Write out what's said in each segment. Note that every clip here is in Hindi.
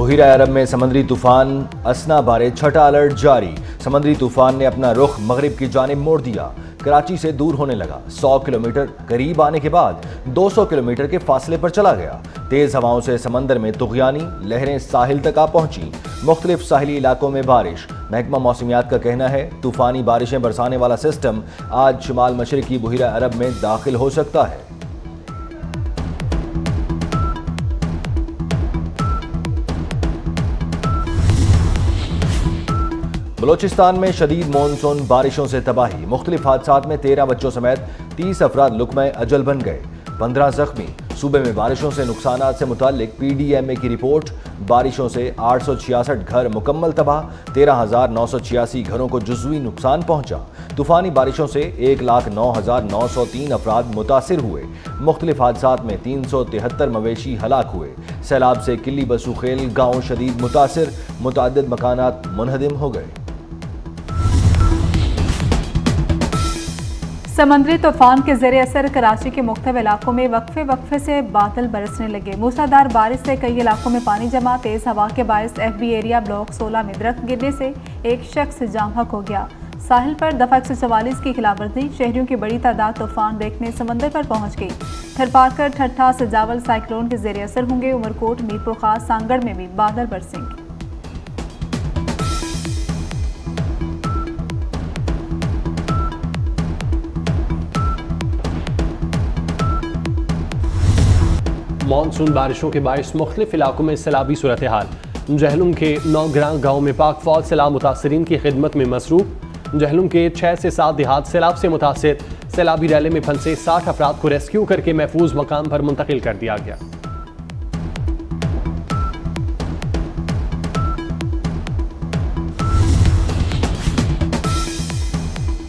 बुहिरा अरब में समुद्री तूफान असना बारे छठा अलर्ट जारी। समुद्री तूफान ने अपना रुख मगरिब की जानिब मोड़ दिया, कराची से दूर होने लगा। 100 किलोमीटर करीब आने के बाद 200 किलोमीटर के फासले पर चला गया। तेज हवाओं से समंदर में तुगयानी लहरें साहिल तक आ पहुंची। मुख्तलिफ साहिली इलाकों में बारिश। महकमा मौसमियात का कहना है तूफानी बारिशें बरसाने वाला सिस्टम आज शुमाल मशरिकी बुहिरा अरब में दाखिल हो सकता है। बलोचिस्तान में शदीद मानसून बारिशों से तबाही। मुख्तलिफ हादसात में 13 बच्चों समेत 30 अफराद लुक़्मा अजल बन गए, 15 जख्मी। सूबे में बारिशों से नुकसानात से मुताल्लिक PDMA की रिपोर्ट। बारिशों से 866 घर मुकम्मल तबाह, 13,986 घरों को जुज़वी नुकसान पहुंचा। तूफानी बारिशों से 1,09,903 अफराद मुतासिर हुए। मुख्तलिफ हादसात में 373 मवेशी हलाक हुए। सैलाब से किल्ली बसूखेल गाँव शदीद मुतासिर, मुतअद्दिद मकानात मुनहदिम हो गए। समंदरी तूफान के ज़ेरे असर कराची के मुख्तलिफ इलाकों में वक्फे से बादल बरसने लगे। मूसलाधार बारिश से कई इलाकों में पानी जमा। तेज हवा के बायस FB एरिया ब्लॉक 16 में दरख्त गिरने से एक शख्स जाम हक हो गया। साहिल पर दफा 144 की खिलाफवर्जी। शहरियों की बड़ी तादाद तूफान देखने समंदर पर पहुंच गई। थरपारकर, ठट्ठा, सजावल साइक्लोन के ज़ेरे असर होंगे। उमरकोट, मीरपुर खास, सांगड़ में भी बादल बरसेंगे। मानसून बारिशों के बायस मुख्तलिफ इलाकों में सैलाबी सूरत हाल। जहलुम के 9 ग्रां गाँव में पाक फौज सैलाब मुतासरीन की खिदमत में मसरूफ। जहलुम के 6 से 7 देहात सैलाब से मुतासिर। सैलाबी रैले में फंसे 60 अफराद को रेस्क्यू करके महफूज मकाम पर मुंतकिल कर दिया गया।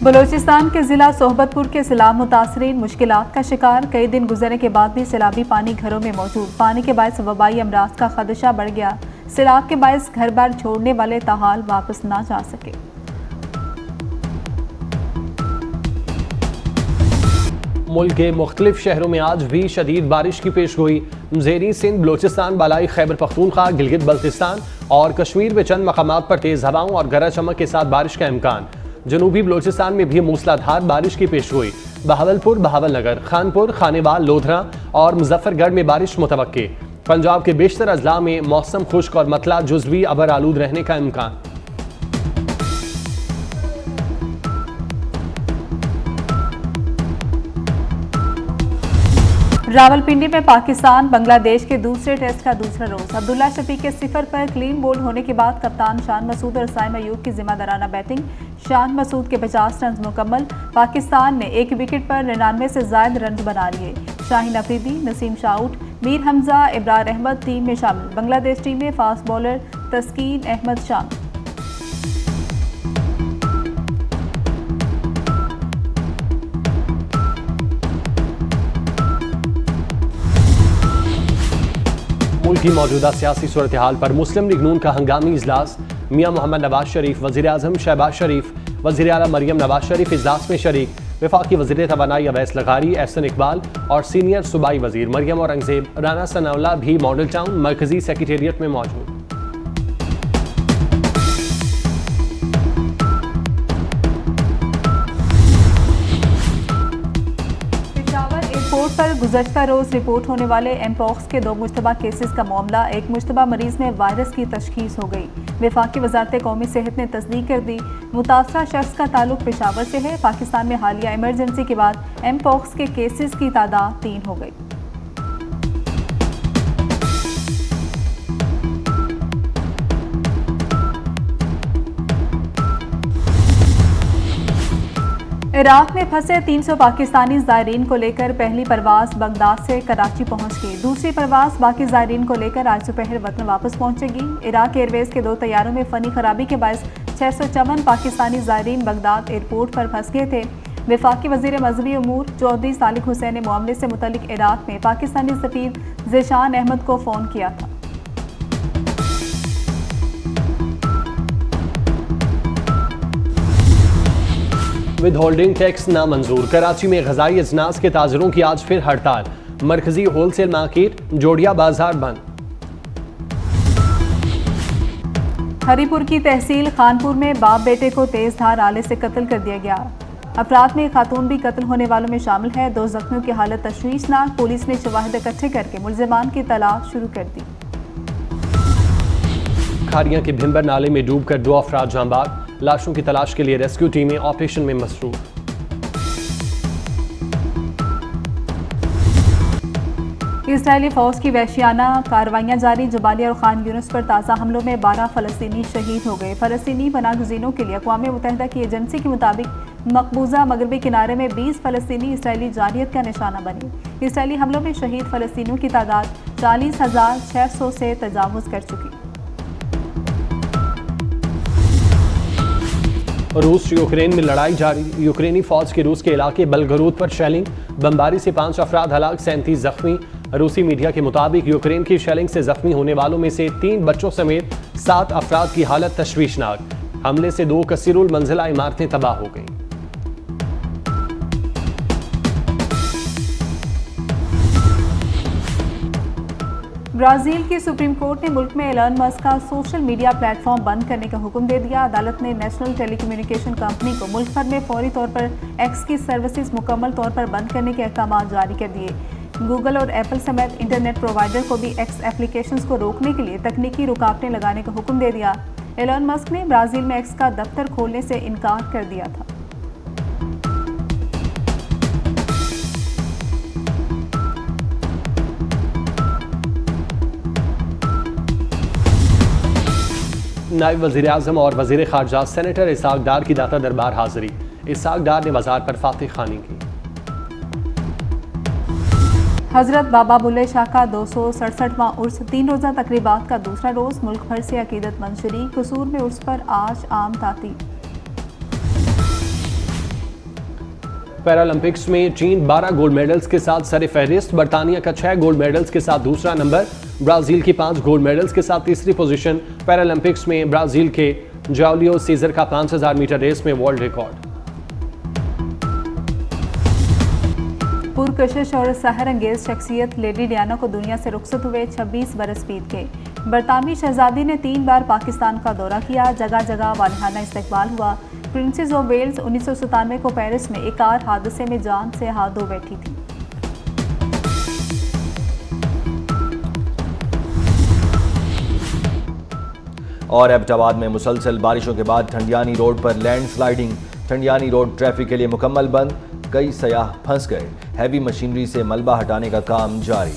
बलोचिस्तान के जिला सोहबतपुर के सैलाब मुतासरीन मुश्किलात का शिकार। कई दिन गुजरने के बाद भी सैलाबी पानी घरों में मौजूद। पानी के बायस वबाई अमराज का खदशा बढ़ गया। सैलाब के बायस घर बार छोड़ने वाले ताहाल वापस ना जा सके। मुल्क के मुख्तलिफ शहरों में आज भी शदीद बारिश की पेश गोई। ज़ेरी सिंध, बलोचिस्तान, बालाई खैबर पख्तूनख्वा, गिलगित बल्तिस्तान और कश्मीर में चंद मकामात पर तेज हवाओं और गरज चमक के साथ बारिश का इम्कान। जनूबी बलोचिस्तान में भी मूसलाधार बारिश की पेशगोई। बहावलपुर, बहावलनगर, खानपुर, खानेवाल, लोधरा और मुजफ्फरगढ़ में बारिश मुतवक्के। पंजाब के बेशतर अजला में मौसम खुश्क और मतला जुज़वी अबर आलूद रहने का इम्कान। रावलपिंडी में पाकिस्तान बांग्लादेश के दूसरे टेस्ट का दूसरा रोज। अब्दुल्ला शफीक के 0 पर क्लीन बोल्ड होने के बाद कप्तान शान मसूद और साइम अयूब की जिम्मेदाराना बैटिंग। शान मसूद के 50 रन मुकम्मल। पाकिस्तान ने 1 विकेट पर 99 से ज्यादा रन बना लिए। शाहीन अफरीदी, नसीम शाउट, मीर हमजा, इब्रार अहमद टीम में शामिल। बांग्लादेश टीम में फास्ट बॉलर तस्कीन अहमद शामिल। मुल्क की मौजूदा सियासी सूरत हाल पर मुस्लिम लीग नून का हंगामी इजलास। मियां मोहम्मद नवाज शरीफ, वज़ीर आज़म शहबाज शरीफ, वज़ीर आला मरियम नवाज शरीफ इजलास में शरीक। वफाकी वज़ीर तवानाई अवैस लगारी, एहसन इकबाल और सीनियर सूबाई वज़ीर मरियम औरंगज़ेब, राना सनाउल्लाह भी मॉडल टाउन मरकजी सेक्रेटेरिएट में मौजूद। एयरपोर्ट पर गुज़श्ता रोज रिपोर्ट होने वाले एमपॉक्स के 2 मुश्तबा केसेस का मामला। एक मुश्तबा मरीज में वायरस की तशखीस हो गई। वफाकी वजारत कौमी सेहत ने तस्दीक कर दी। मुतासरा शख्स का ताल्लुक पेशावर से है। पाकिस्तान में हालिया इमरजेंसी के बाद एमपॉक्स के केसेस की तादाद 3 हो गई। इराक में फंसे 300 पाकिस्तानी ज़ायरीन को लेकर पहली परवाज़ बगदाद से कराची पहुंच गई। दूसरी परवाज़ बाकी ज़ायरीन को लेकर आज दोपहर वतन वापस पहुंचेगी। इराक एयरवेज़ के 2 तैयारों में फ़नी खराबी के बायस 654 पाकिस्तानी ज़ायरीन बगदाद एयरपोर्ट पर फंस गए थे। वफाकी वज़ीर मज़हबी उमूर चौधरी सालिक हुसैन ने मामले से मुतल्लिक इराक में पाकिस्तानी सफ़ीर ज़ेशान अहमद को फ़ोन किया था। विद होल्डिंग टैक्स नामंजूर। कराची में ग़ज़ाई अजनास के ताजरों की आज फिर हड़ताल। मरकजी होलसेल मार्केट जोड़िया बाजार बंद। हरिपुर की तहसील खानपुर में बाप बेटे को तेज धार आले से कत्ल कर दिया गया। अपराध में खातून भी कत्ल होने वालों में शामिल है। 2 जख्मियों की हालत तशवीशनाक। पुलिस ने शवाहिद इकट्ठे करके मुलजिमान की तलाश शुरू कर दी। खारियां के भिंबर नाले में डूबकर 2 अफराद जांबाज। लाशों की तलाश के लिए रेस्क्यू टीमें ऑपरेशन में मसरूफ। इजरायली फौज की वहशियाना कार्रवाइयां जारी। जबालिया और खान यूनुस पर ताज़ा हमलों में 12 फ़लस्तीनी शहीद हो गए। फ़लस्तीनी पनाहगज़ीनों के लिए अक़वाम मुत्तहिदा की एजेंसी के मुताबिक मकबूजा मगरबी किनारे में 20 फ़लस्तीनी इसराइली जारियत का निशाना बने। इसराइली हमलों में शहीद फ़लस्तीनियों की तादाद 40,600 से तजावुज़ कर चुकी। रूस यूक्रेन में लड़ाई जारी। यूक्रेनी फौज के रूस के इलाके बलगरूद पर शेलिंग। बमबारी से 5 अफराद हलाक, 37 जख्मी। रूसी मीडिया के मुताबिक यूक्रेन की शेलिंग से जख्मी होने वालों में से 3 बच्चों समेत 7 अफराद की हालत तशवीशनाक। हमले से 2 कसीरुल मंजिला इमारतें तबाह हो गईं। ब्राजील की सुप्रीम कोर्ट ने मुल्क में एलन मस्क का सोशल मीडिया प्लेटफॉर्म बंद करने का हुक्म दे दिया। अदालत ने नेशनल टेलीकम्युनिकेशन कंपनी को मुल्क भर में फौरी तौर पर एक्स की सर्विसेज मुकम्मल तौर पर बंद करने के अहकाम जारी कर दिए। गूगल और एप्पल समेत इंटरनेट प्रोवाइडर को भी एक्स एप्लीकेशंस को रोकने के लिए तकनीकी रुकावटें लगाने का हुक्म दे दिया। एलन मस्क ने ब्राजील में एक्स का दफ्तर खोलने से इनकार कर दिया था। नायब वज़ीर आज़म और वज़ीर ख़ारजा सेनेटर इसहाक डार की दाता दरबार हाज़िरी। इसहाक डार ने मज़ार पर फातिह खानी की। हज़रत बाबा बुल्ले शाह का 267वां उर्स 3 रोज़ा तकरीबात का दूसरा रोज़। मुल्क भर से अकीदतमंद शरीक। कसूर में उर्स पर आज आम ताती। पैरालंपिक्स में चीन 12 गोल्ड मेडल्स के साथ सरे फहरिस्त। बरतानिया का 6 गोल्ड मेडल्स के साथ दूसरा नंबर। ब्राज़ील की 5 गोल्ड मेडल्स के साथ तीसरी पोजीशन। पैरालंपिक्स में ब्राज़ील के जूलियो सीजर का 5000 मीटर रेस में वर्ल्ड रिकॉर्ड। पुरकशिश और सहर अंगेज शख्सियत लेडी डियाना को दुनिया से रुखसत हुए। 26 बरस बीत गए। बरतानवी शहजादी ने 3 बार पाकिस्तान का दौरा किया। जगह जगह वालिहाना इस्तकबाल हुआ। प्रिंसेस ऑफ वेल्स 1997 को पेरिस में एक कार हादसे में जान से हाथ धो बैठी थी। और एबटाबाद में मुसलसल बारिशों के बाद ठंडियानी रोड पर लैंडस्लाइडिंग। ठंडियानी रोड ट्रैफिक के लिए मुकम्मल बंद। कई सयाह फंस गए। हैवी मशीनरी से मलबा हटाने का काम जारी।